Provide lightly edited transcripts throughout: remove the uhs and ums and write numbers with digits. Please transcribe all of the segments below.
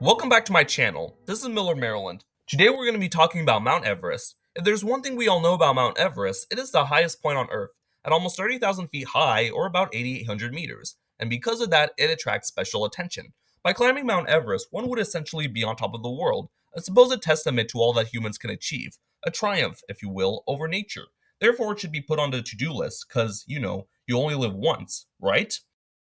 Welcome back to my channel. This is Miller, Maryland. Today we're going to be talking about Mount Everest. If there's one thing we all know about Mount Everest, it is the highest point on Earth, at almost 30,000 feet high or about 8,800 meters. And because of that, it attracts special attention. By climbing Mount Everest, one would essentially be on top of the world, a supposed testament to all that humans can achieve, a triumph, if you will, over nature. Therefore, it should be put on the to-do list, because, you only live once, right?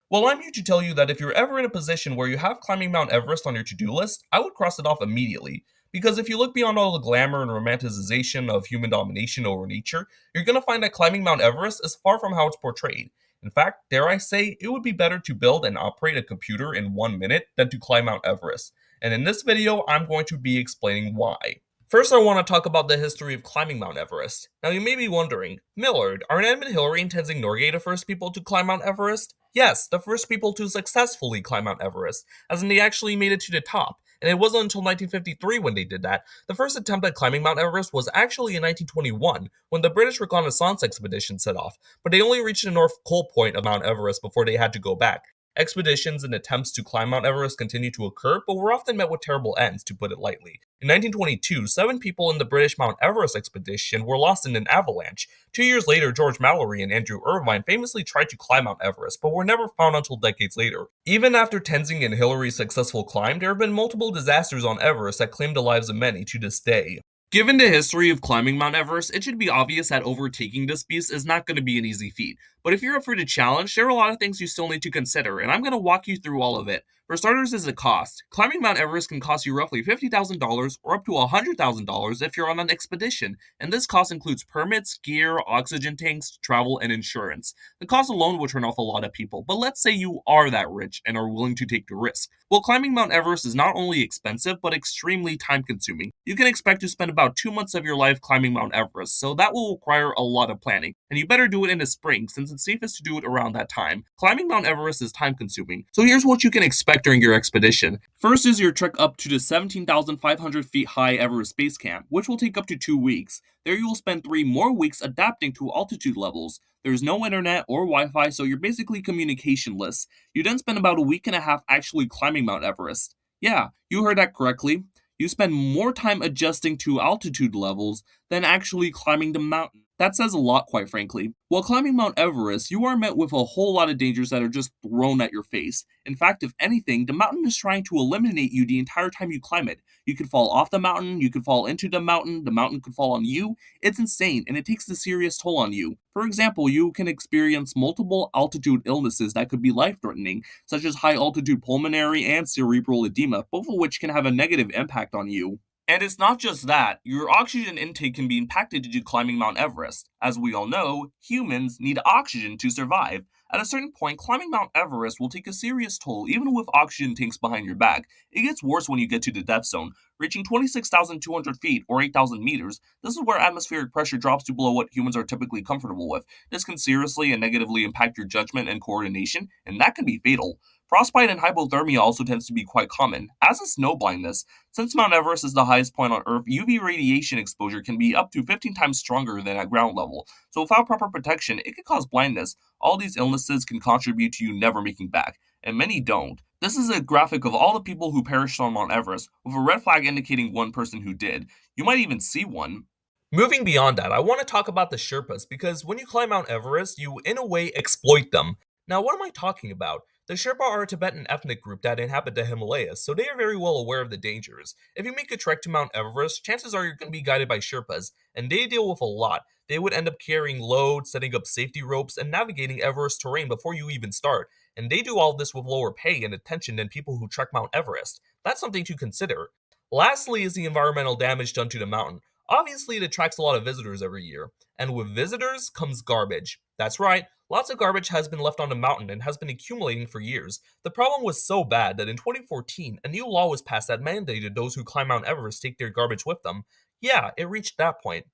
Well, I'm here to tell you that if you're ever in a position where you have climbing Mount Everest on your to do list, I would cross it off immediately. Because if you look beyond all the glamour and romanticization of human domination over nature, you're going to find that climbing Mount Everest is far from how it's portrayed. In fact, dare I say, it would be better to build and operate a computer in 1 minute than to climb Mount Everest. And in this video, I'm going to be explaining why. First, I want to talk about the history of climbing Mount Everest. Now, you may be wondering, Millard, aren't Edmund Hillary and Tenzing Norgay the first people to climb Mount Everest? Yes, the first people to successfully climb Mount Everest, as in they actually made it to the top. And it wasn't until 1953 when they did that. The first attempt at climbing Mount Everest was actually in 1921, when the British Reconnaissance Expedition set off, but they only reached the North Pole point of Mount Everest before they had to go back. Expeditions and attempts to climb Mount Everest continued to occur, but were often met with terrible ends, to put it lightly. In 1922, 7 people in the British Mount Everest expedition were lost in an avalanche. 2 years later, George Mallory and Andrew Irvine famously tried to climb Mount Everest, but were never found until decades later. Even after Tenzing and Hillary's successful climb, there have been multiple disasters on Everest that claimed the lives of many to this day. Given the history of climbing Mount Everest, it should be obvious that overtaking this beast is not going to be an easy feat. But if you're up for the challenge, there are a lot of things you still need to consider, and I'm going to walk you through all of it. For starters is the cost. Climbing Mount Everest can cost you roughly $50,000 or up to $100,000 if you're on an expedition, and this cost includes permits, gear, oxygen tanks, travel, and insurance. The cost alone will turn off a lot of people, but let's say you are that rich and are willing to take the risk. Well, climbing Mount Everest is not only expensive, but extremely time consuming. You can expect to spend about 2 months of your life climbing Mount Everest, so that will require a lot of planning. And you better do it in the spring, since it's safest to do it around that time. Climbing Mount Everest is time consuming, so here's what you can expect during your expedition. First is your trek up to the 17,500 feet high Everest Base Camp, which will take up to 2 weeks. There you will spend 3 more weeks adapting to altitude levels. There's no internet or Wi-Fi, so you're basically communicationless. You then spend about a week and a half actually climbing Mount Everest. Yeah, you heard that correctly. You spend more time adjusting to altitude levels than actually climbing the mountain. That says a lot, quite frankly. While climbing Mount Everest, you are met with a whole lot of dangers that are just thrown at your face. In fact, if anything, the mountain is trying to eliminate you the entire time you climb it. You could fall off the mountain, you could fall into the mountain could fall on you. It's insane, and it takes a serious toll on you. For example, you can experience multiple altitude illnesses that could be life-threatening, such as high altitude pulmonary and cerebral edema, both of which can have a negative impact on you. And it's not just that, your oxygen intake can be impacted due to climbing Mount Everest. As we all know, humans need oxygen to survive. At a certain point, climbing Mount Everest will take a serious toll even with oxygen tanks behind your back. It gets worse when you get to the death zone, reaching 26,200 feet or 8,000 meters. This is where atmospheric pressure drops to below what humans are typically comfortable with. This can seriously and negatively impact your judgment and coordination, and that can be fatal. Frostbite and hypothermia also tends to be quite common, as is snow blindness. Since Mount Everest is the highest point on Earth, UV radiation exposure can be up to 15 times stronger than at ground level, so without proper protection, it can cause blindness. All these illnesses can contribute to you never making back, and many don't. This is a graphic of all the people who perished on Mount Everest, with a red flag indicating one person who did. You might even see one. Moving beyond that, I want to talk about the Sherpas because when you climb Mount Everest, you in a way exploit them. Now, what am I talking about? The Sherpa are a Tibetan ethnic group that inhabit the Himalayas, so they are very well aware of the dangers. If you make a trek to Mount Everest, chances are you're going to be guided by Sherpas, and they deal with a lot. They would end up carrying loads, setting up safety ropes, and navigating Everest terrain before you even start. And they do all this with lower pay and attention than people who trek Mount Everest. That's something to consider. Lastly is the environmental damage done to the mountain. Obviously, it attracts a lot of visitors every year, and with visitors comes garbage. That's right, lots of garbage has been left on the mountain and has been accumulating for years. The problem was so bad that in 2014, a new law was passed that mandated those who climb Mount Everest take their garbage with them. Yeah, it reached that point.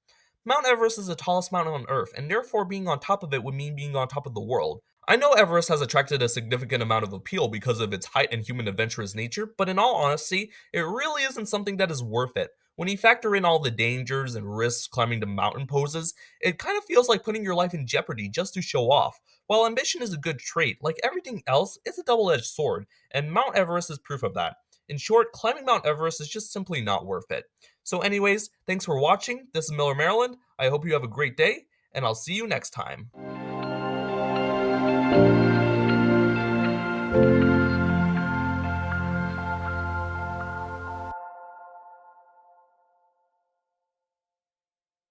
Mount Everest is the tallest mountain on Earth, and therefore being on top of it would mean being on top of the world. I know Everest has attracted a significant amount of appeal because of its height and human adventurous nature, but in all honesty, it really isn't something that is worth it. When you factor in all the dangers and risks climbing the mountain poses, it kind of feels like putting your life in jeopardy just to show off. While ambition is a good trait, like everything else, it's a double edged sword, and Mount Everest is proof of that. In short, climbing Mount Everest is just simply not worth it. So, anyways, thanks for watching. This is Miller, Maryland. I hope you have a great day, and I'll see you next time.